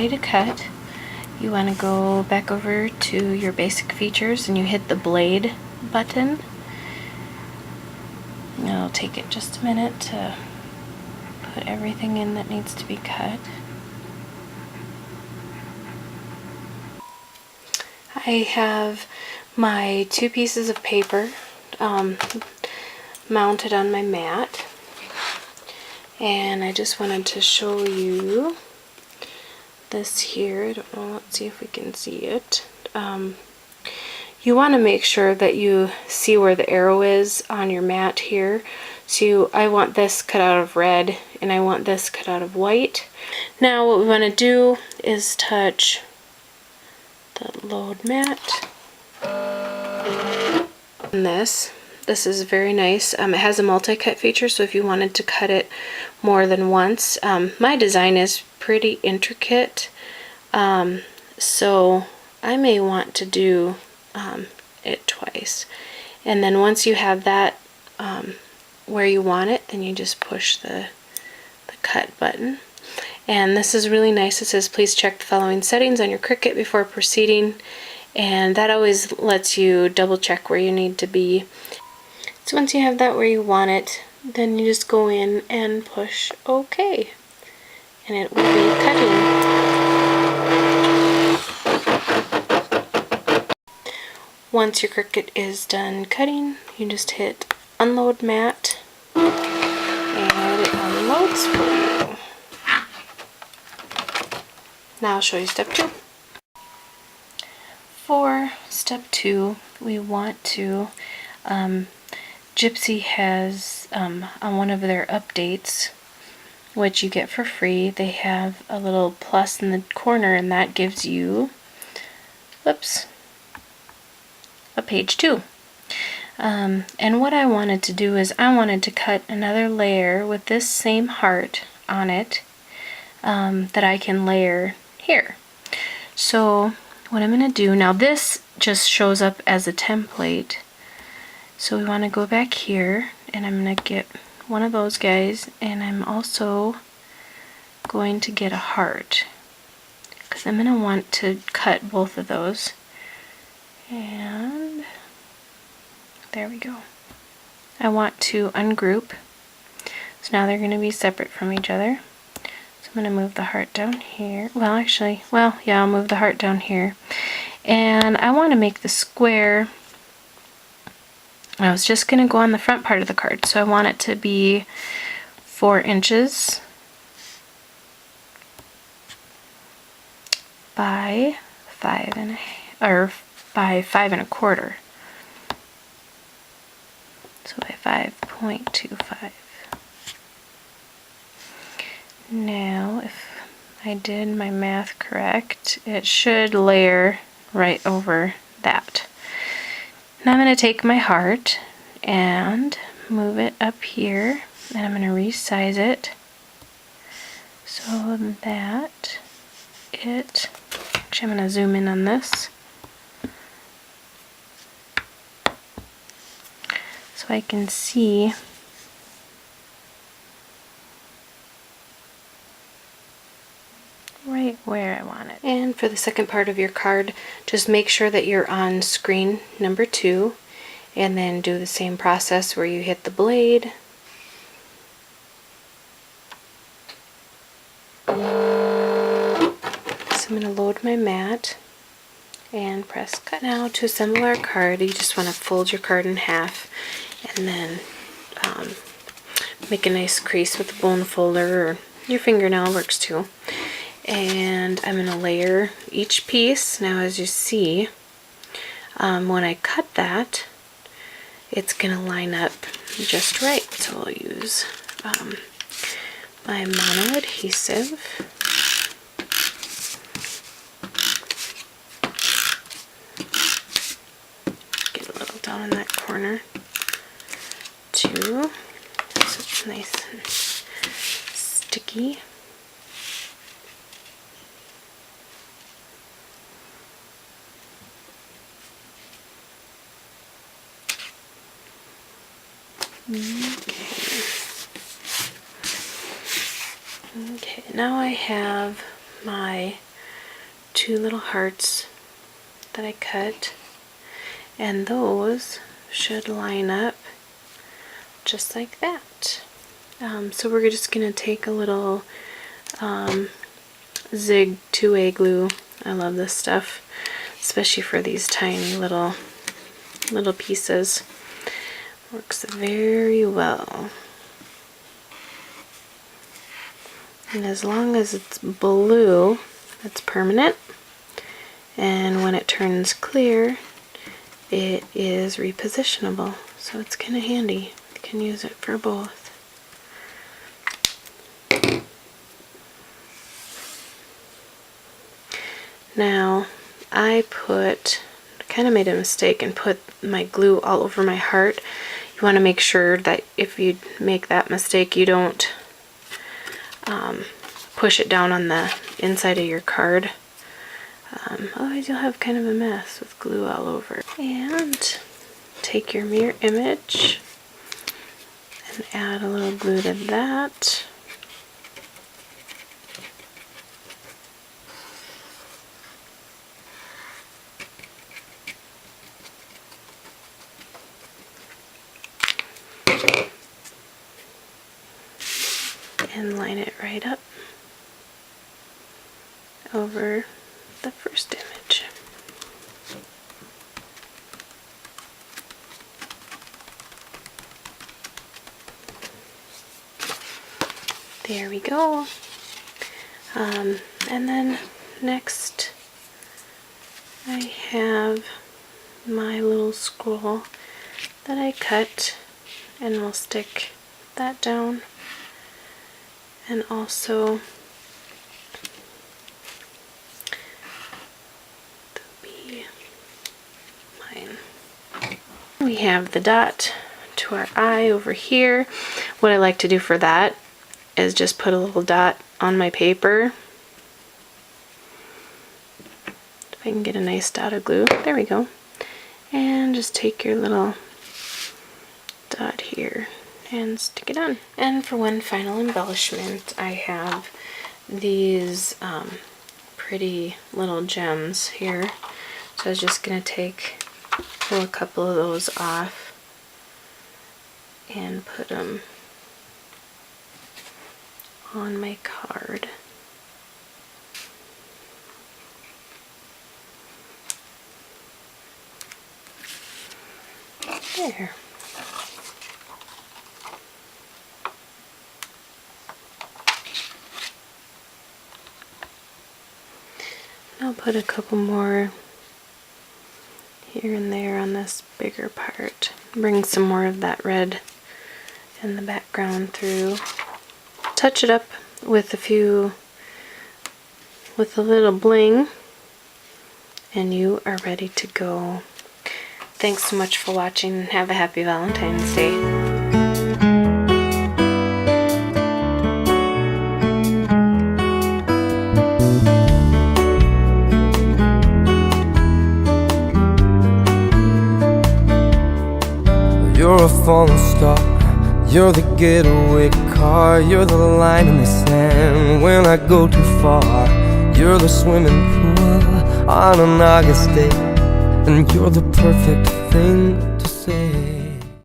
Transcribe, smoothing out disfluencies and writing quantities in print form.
ready to cut, you want to go back over to your basic features and you hit the blade button. It'll take it just a minute to put everything in that needs to be cut. I have my 2 pieces of paper mounted on my mat, and I just wanted to show you this here. I don't know, let's see if we can see it. You want to make sure that you see where the arrow is on your mat here. So I want this cut out of red and I want this cut out of white. Now what we want to do is touch the load mat. And this is very nice. It has a multi-cut feature, so if you wanted to cut it more than once. My design is pretty intricate, so I may want to do it twice. And then once you have that where you want it, then you just push the cut button. And this is really nice. It says please check the following settings on your Cricut before proceeding, and that always lets you double check where you need to be. So once you have that where you want it, then you just go in and push OK, and it will be cutting. Once your Cricut is done cutting, you just hit unload mat and it unloads for you. Now I'll show you step 2. For step 2, we want to, Gypsy has, on one of their updates, which you get for free, they have a little plus in the corner, and that gives you, whoops, a page 2. And what I wanted to do is I wanted to cut another layer with this same heart on it that I can layer here. So what I'm going to do, now this just shows up as a template, so we want to go back here and I'm going to get one of those guys, and I'm also going to get a heart because I'm going to want to cut both of those. And there we go. I want to ungroup, so now they're going to be separate from each other. So I'm going to move the heart down here. Well, actually, yeah, I'll move the heart down here. And I want to make the square, I was just going to go on the front part of the card, so I want it to be 4 inches by 5 5.25. So by 5.25. Now, if I did my math correct, it should layer right over that. Now I'm going to take my heart and move it up here, and I'm going to resize it so that actually I'm going to zoom in on this so I can see right where I want it. And for the second part of your card, just make sure that you're on screen number 2, and then do the same process where you hit the blade, so I'm going to load my mat and press cut. Now to assemble our card, you just want to fold your card in half and then make a nice crease with a bone folder, or your fingernail works too. And I'm going to layer each piece. Now as you see, when I cut that, it's going to line up just right. So I'll use my mono adhesive. Get a little down in that corner too, so it's nice and sticky. Okay, now I have my 2 little hearts that I cut, and those should line up just like that. So we're just going to take a little Zig 2A glue. I love this stuff, especially for these tiny little pieces. Works very well. And as long as it's blue, it's permanent. And when it turns clear, it is repositionable. So it's kind of handy. You can use it for both. Now, I kind of made a mistake and put my glue all over my heart. You want to make sure that if you make that mistake, you don't push it down on the inside of your card. Otherwise you'll have kind of a mess with glue all over. And take your mirror image and add a little glue to that. And line it right up over the first image. There we go. And then next I have my little scroll that I cut, and we'll stick that down. And also mine. We have the dot to our eye over here. What I like to do for that is just put a little dot on my paper. If I can get a nice dot of glue. There we go. And just take your little dot here and stick it on. And for one final embellishment, I have these pretty little gems here. So I was just going to pull a couple of those off and put them on my card. There. I'll put a couple more here and there on this bigger part. Bring some more of that red in the background through. Touch it up with a little bling, and you are ready to go. Thanks so much for watching, and have a happy Valentine's Day. You're a falling star, you're the getaway car, you're the line in the sand when I go too far. You're the swimming pool on an August day, and you're the perfect thing